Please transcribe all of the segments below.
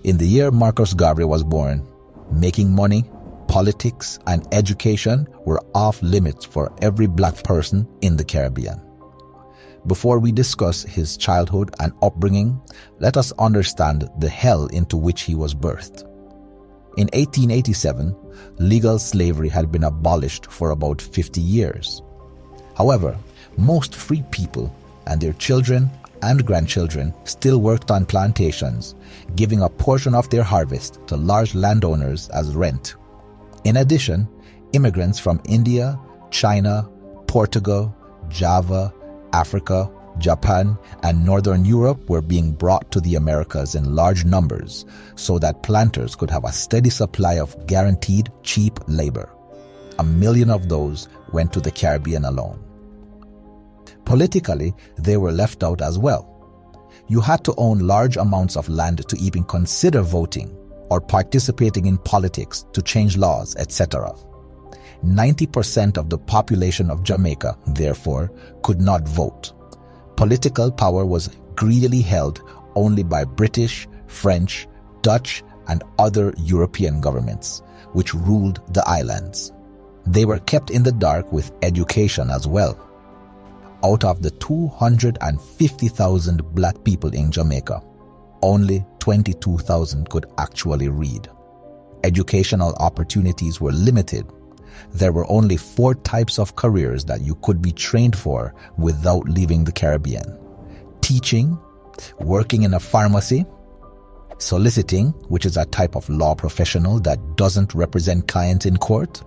In the year Marcus Garvey was born, making money, politics, and education were off limits for every black person in the Caribbean. Before we discuss his childhood and upbringing, let us understand the hell into which he was birthed. In 1887, legal slavery had been abolished for about 50 years. However, most free people and their children and grandchildren still worked on plantations, giving a portion of their harvest to large landowners as rent. In addition, immigrants from India, China, Portugal, Java, Africa, Japan, and Northern Europe were being brought to the Americas in large numbers so that planters could have a steady supply of guaranteed cheap labor. 1 million of those went to the Caribbean alone. Politically, they were left out as well. You had to own large amounts of land to even consider voting or participating in politics to change laws, etc. 90% of the population of Jamaica, therefore, could not vote. Political power was greedily held only by British, French, Dutch, and other European governments, which ruled the islands. They were kept in the dark with education as well. Out of the 250,000 black people in Jamaica, only 22,000 could actually read. Educational opportunities were limited. There were only 4 types of careers that you could be trained for without leaving the Caribbean: teaching, working in a pharmacy, soliciting, which is a type of law professional that doesn't represent clients in court,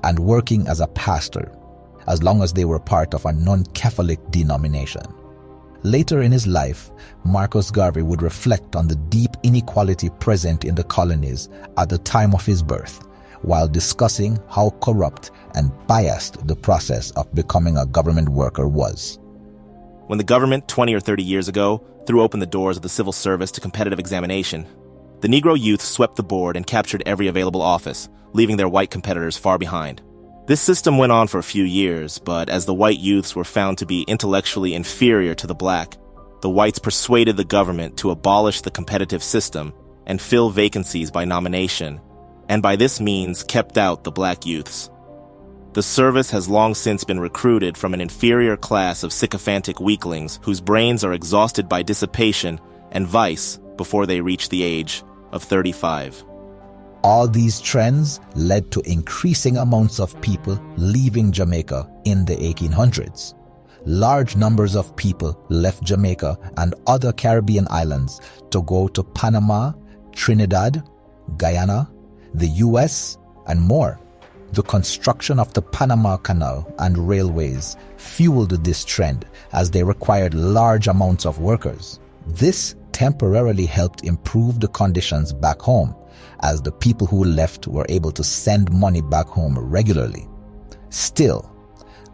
and working as a pastor, as long as they were part of a non-Catholic denomination. Later in his life, Marcus Garvey would reflect on the deep inequality present in the colonies at the time of his birth, while discussing how corrupt and biased the process of becoming a government worker was. When the government 20 or 30 years ago threw open the doors of the civil service to competitive examination, the Negro youth swept the board and captured every available office, leaving their white competitors far behind. This system went on for a few years, but as the white youths were found to be intellectually inferior to the black, the whites persuaded the government to abolish the competitive system and fill vacancies by nomination, and by this means kept out the black youths. The service has long since been recruited from an inferior class of sycophantic weaklings whose brains are exhausted by dissipation and vice before they reach the age of 35. All these trends led to increasing amounts of people leaving Jamaica in the 1800s. Large numbers of people left Jamaica and other Caribbean islands to go to Panama, Trinidad, Guyana, the US, and more. The construction of the Panama Canal and railways fueled this trend as they required large amounts of workers. This temporarily helped improve the conditions back home, as the people who left were able to send money back home regularly. Still,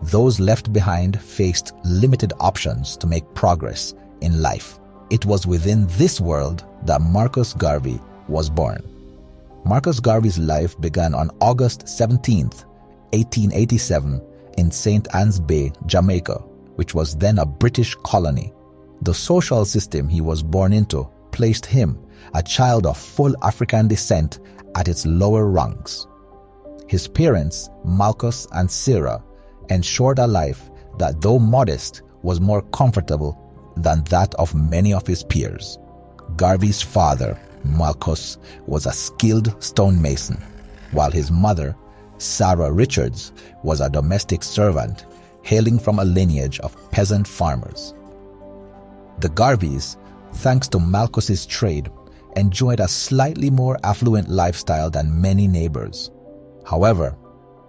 those left behind faced limited options to make progress in life. It was within this world that Marcus Garvey was born. Marcus Garvey's life began on August 17, 1887, in St. Ann's Bay, Jamaica, which was then a British colony. The social system he was born into placed him, a child of full African descent, at its lower rungs. His parents, Marcus and Sarah, ensured a life that, though modest, was more comfortable than that of many of his peers. Garvey's father, Marcus, was a skilled stonemason, while his mother, Sarah Richards, was a domestic servant, hailing from a lineage of peasant farmers. The Garveys, thanks to Marcus's trade, enjoyed a slightly more affluent lifestyle than many neighbors. However,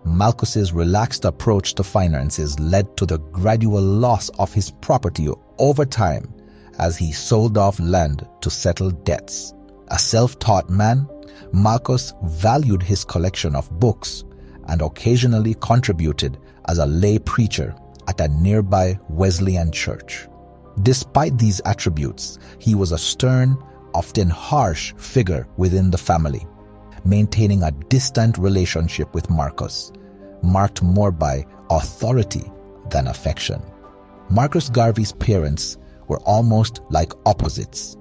Marcus's relaxed approach to finances led to the gradual loss of his property over time as he sold off land to settle debts. A self-taught man, Marcus valued his collection of books and occasionally contributed as a lay preacher at a nearby Wesleyan church. Despite these attributes, he was a stern, often harsh figure within the family, maintaining a distant relationship with Marcus, marked more by authority than affection. Marcus Garvey's parents were almost like opposites.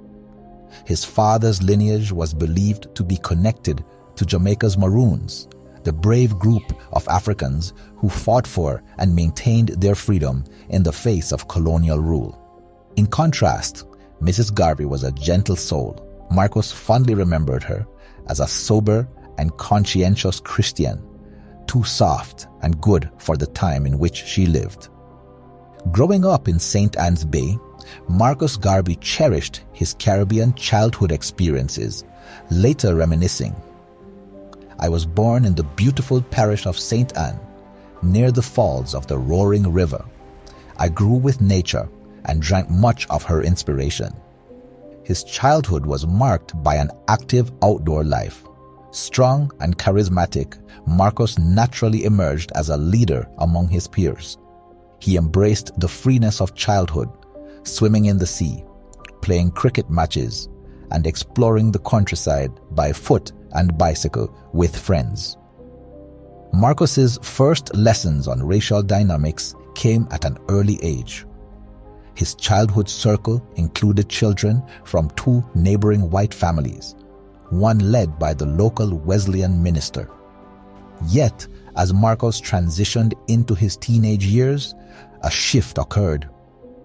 His father's lineage was believed to be connected to Jamaica's Maroons, the brave group of Africans who fought for and maintained their freedom in the face of colonial rule. In contrast, Mrs. Garvey was a gentle soul. Marcus fondly remembered her as a sober and conscientious Christian, too soft and good for the time in which she lived. Growing up in St. Ann's Bay, Marcus Garvey cherished his Caribbean childhood experiences, later reminiscing, "I was born in the beautiful parish of St. Ann, near the falls of the roaring river. I grew with nature and drank much of her inspiration." His childhood was marked by an active outdoor life. Strong and charismatic, Marcus naturally emerged as a leader among his peers. He embraced the freeness of childhood, swimming in the sea, playing cricket matches, and exploring the countryside by foot and bicycle with friends. Marcus's first lessons on racial dynamics came at an early age. His childhood circle included children from two neighboring white families, one led by the local Wesleyan minister. Yet, as Marcus transitioned into his teenage years, a shift occurred.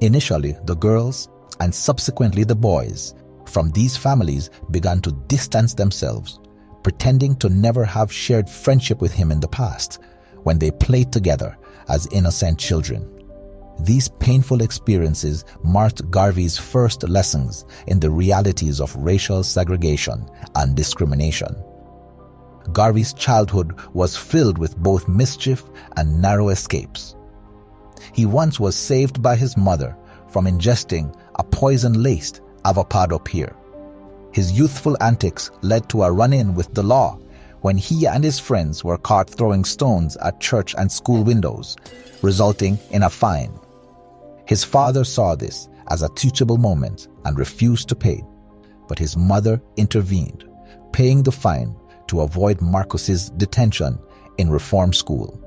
Initially, the girls, and subsequently the boys, from these families began to distance themselves, pretending to never have shared friendship with him in the past, when they played together as innocent children. These painful experiences marked Garvey's first lessons in the realities of racial segregation and discrimination. Garvey's childhood was filled with both mischief and narrow escapes. He once was saved by his mother from ingesting a poison-laced avocado pear. His youthful antics led to a run-in with the law when he and his friends were caught throwing stones at church and school windows, resulting in a fine. His father saw this as a teachable moment and refused to pay, but his mother intervened, paying the fine to avoid Marcus's detention in reform school.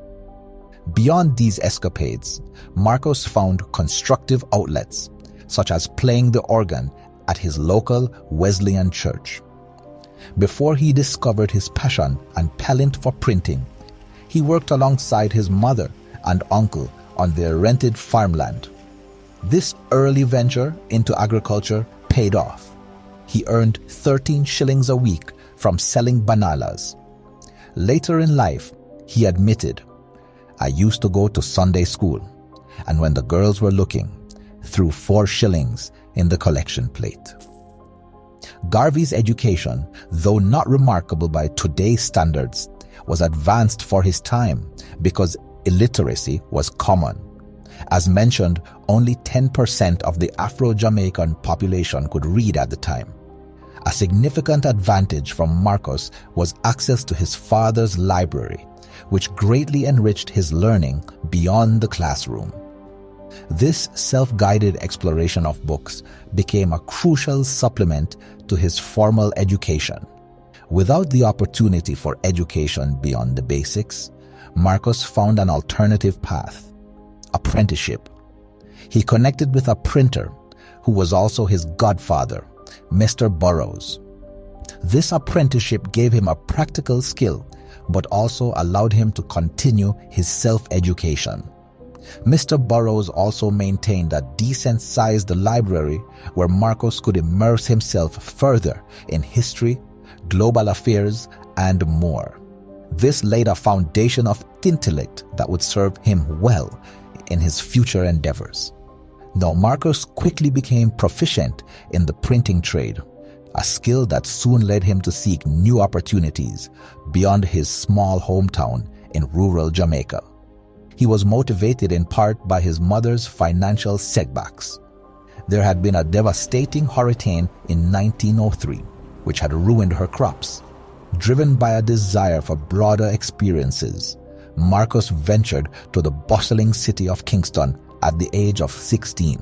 Beyond these escapades, Marcus found constructive outlets, such as playing the organ at his local Wesleyan church. Before he discovered his passion and talent for printing, he worked alongside his mother and uncle on their rented farmland. This early venture into agriculture paid off. He earned 13 shillings a week from selling bananas. Later in life, he admitted, "I used to go to Sunday school, and when the girls were looking, threw 4 shillings in the collection plate." Garvey's education, though not remarkable by today's standards, was advanced for his time because illiteracy was common. As mentioned, only 10% of the Afro-Jamaican population could read at the time. A significant advantage from Marcus was access to his father's library, which greatly enriched his learning beyond the classroom. This self-guided exploration of books became a crucial supplement to his formal education. Without the opportunity for education beyond the basics, Marcus found an alternative path: apprenticeship. He connected with a printer who was also his godfather, Mr. Burroughs. This apprenticeship gave him a practical skill, but also allowed him to continue his self-education. Mr. Burroughs also maintained a decent-sized library where Marcus could immerse himself further in history, global affairs, and more. This laid a foundation of intellect that would serve him well in his future endeavors. Now, Marcus quickly became proficient in the printing trade, a skill that soon led him to seek new opportunities beyond his small hometown in rural Jamaica. He was motivated in part by his mother's financial setbacks. There had been a devastating hurricane in 1903, which had ruined her crops. Driven by a desire for broader experiences, Marcus ventured to the bustling city of Kingston at the age of 16.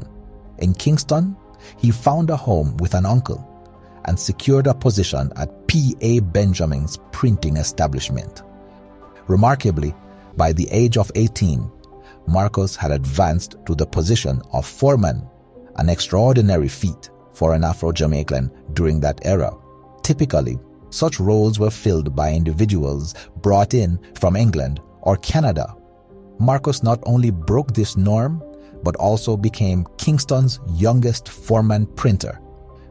In Kingston, he found a home with an uncle and secured a position at P.A. Benjamin's printing establishment. Remarkably, by the age of 18, Marcus had advanced to the position of foreman, an extraordinary feat for an Afro-Jamaican during that era. Typically, such roles were filled by individuals brought in from England or Canada. Marcus not only broke this norm, but also became Kingston's youngest foreman printer,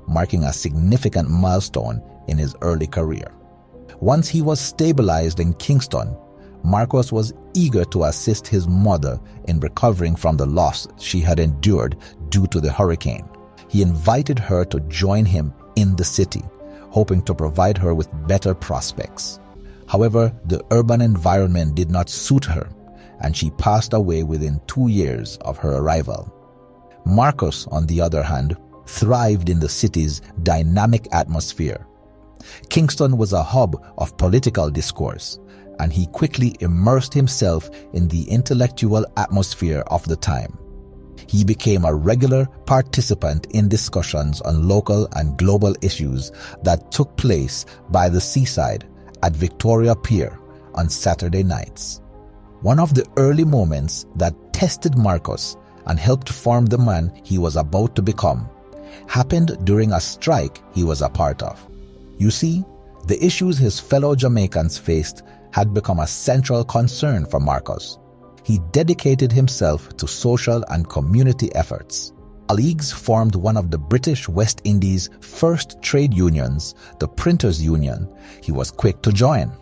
marking a significant milestone in his early career. Once he was stabilized in Kingston, Marcus was eager to assist his mother in recovering from the loss she had endured due to the hurricane. He invited her to join him in the city, hoping to provide her with better prospects. However, the urban environment did not suit her, and she passed away within 2 years of her arrival. Marcus, on the other hand, thrived in the city's dynamic atmosphere. Kingston was a hub of political discourse, and he quickly immersed himself in the intellectual atmosphere of the time. He became a regular participant in discussions on local and global issues that took place by the seaside at Victoria Pier on Saturday nights. One of the early moments that tested Marcus and helped form the man he was about to become happened during a strike he was a part of. You see, the issues his fellow Jamaicans faced had become a central concern for Marcus. He dedicated himself to social and community efforts. Colleagues formed one of the British West Indies' first trade unions, the Printers' Union. He was quick to join.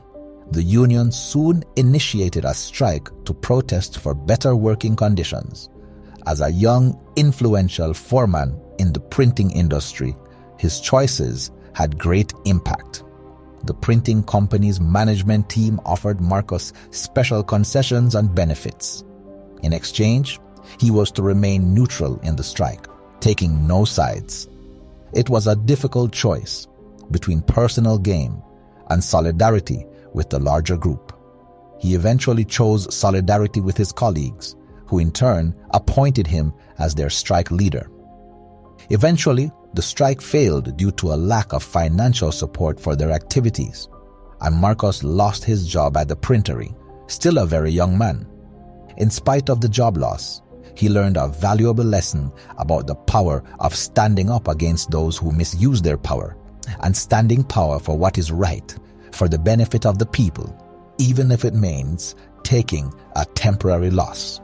The union soon initiated a strike to protest for better working conditions. As a young, influential foreman in the printing industry, his choices had great impact. The printing company's management team offered Marcus special concessions and benefits. In exchange, he was to remain neutral in the strike, taking no sides. It was a difficult choice between personal gain and solidarity with the larger group. He eventually chose solidarity with his colleagues, who in turn appointed him as their strike leader. Eventually, the strike failed due to a lack of financial support for their activities, and Marcus lost his job at the printery, still a very young man. In spite of the job loss, he learned a valuable lesson about the power of standing up against those who misuse their power, and standing power for what is right, for the benefit of the people, even if it means taking a temporary loss.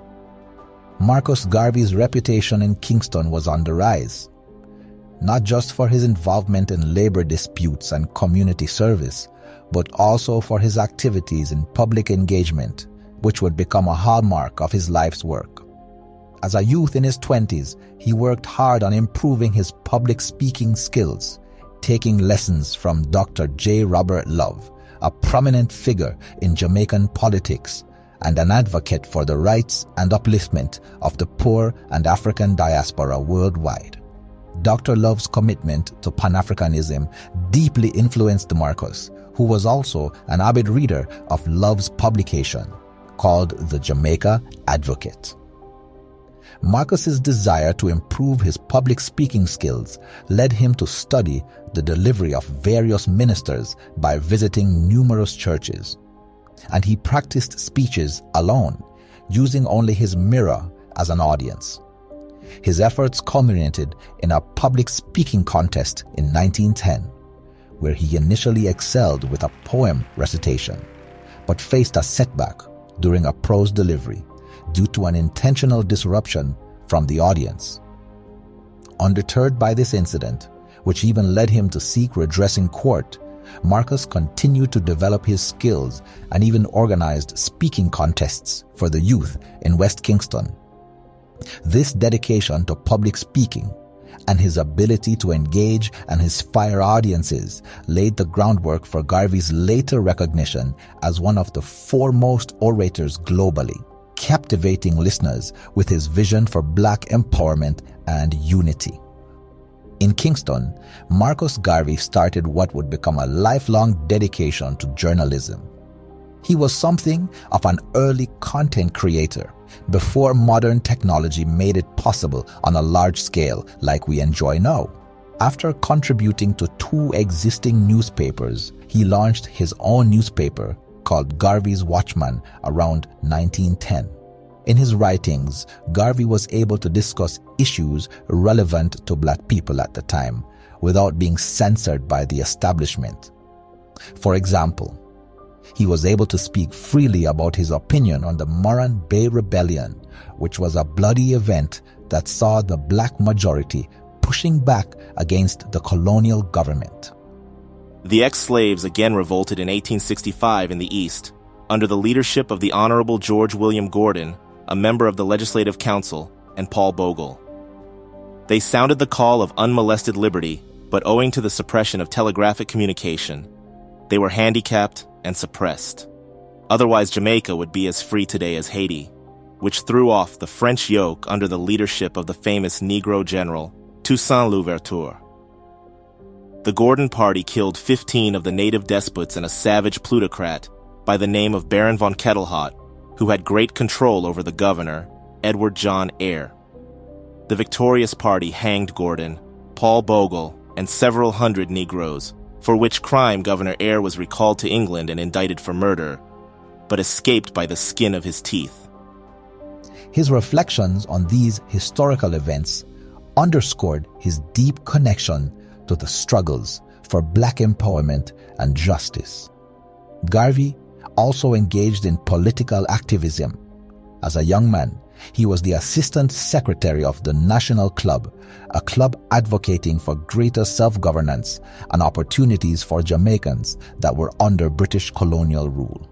Marcus Garvey's reputation in Kingston was on the rise, not just for his involvement in labor disputes and community service, but also for his activities in public engagement, which would become a hallmark of his life's work. As a youth in his 20s, he worked hard on improving his public speaking skills, taking lessons from Dr. J. Robert Love, a prominent figure in Jamaican politics and an advocate for the rights and upliftment of the poor and African diaspora worldwide. Dr. Love's commitment to Pan-Africanism deeply influenced Marcus, who was also an avid reader of Love's publication called The Jamaica Advocate. Marcus's desire to improve his public speaking skills led him to study the delivery of various ministers by visiting numerous churches, and he practiced speeches alone, using only his mirror as an audience. His efforts culminated in a public speaking contest in 1910, where he initially excelled with a poem recitation, but faced a setback during a prose delivery due to an intentional disruption from the audience. Undeterred by this incident, which even led him to seek redress in court, Marcus continued to develop his skills and even organized speaking contests for the youth in West Kingston. This dedication to public speaking and his ability to engage and inspire audiences laid the groundwork for Garvey's later recognition as one of the foremost orators globally, captivating listeners with his vision for Black empowerment and unity. In Kingston, Marcus Garvey started what would become a lifelong dedication to journalism. He was something of an early content creator before modern technology made it possible on a large scale like we enjoy now. After contributing to 2 existing newspapers, he launched his own newspaper called Garvey's Watchman around 1910. In his writings, Garvey was able to discuss issues relevant to black people at the time without being censored by the establishment. For example, he was able to speak freely about his opinion on the Moran Bay Rebellion, which was a bloody event that saw the black majority pushing back against the colonial government. The ex-slaves again revolted in 1865 in the East, under the leadership of the Honorable George William Gordon, a member of the Legislative Council, and Paul Bogle. They sounded the call of unmolested liberty, but owing to the suppression of telegraphic communication, they were handicapped and suppressed. Otherwise, Jamaica would be as free today as Haiti, which threw off the French yoke under the leadership of the famous Negro general, Toussaint Louverture. The Gordon Party killed 15 of the native despots and a savage plutocrat by the name of Baron von Kettelhut, who had great control over the governor, Edward John Eyre. The victorious party hanged Gordon, Paul Bogle, and several hundred Negroes, for which crime Governor Eyre was recalled to England and indicted for murder, but escaped by the skin of his teeth. His reflections on these historical events underscored his deep connection to the struggles for black empowerment and justice. Garvey also engaged in political activism. As a young man, he was the assistant secretary of the National Club, a club advocating for greater self-governance and opportunities for Jamaicans that were under British colonial rule.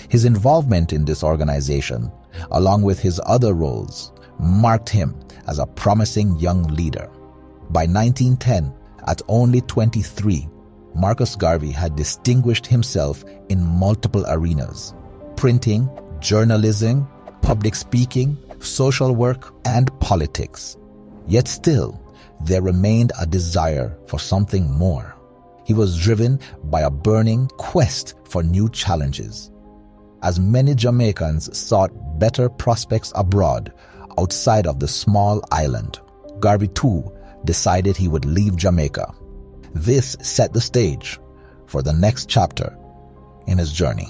His involvement in this organization, along with his other roles, marked him as a promising young leader. By 1910, at only 23, Marcus Garvey had distinguished himself in multiple arenas: printing, journalism, public speaking, social work, and politics. Yet still, there remained a desire for something more. He was driven by a burning quest for new challenges. As many Jamaicans sought better prospects abroad, outside of the small island, Garvey too decided he would leave Jamaica. This set the stage for the next chapter in his journey.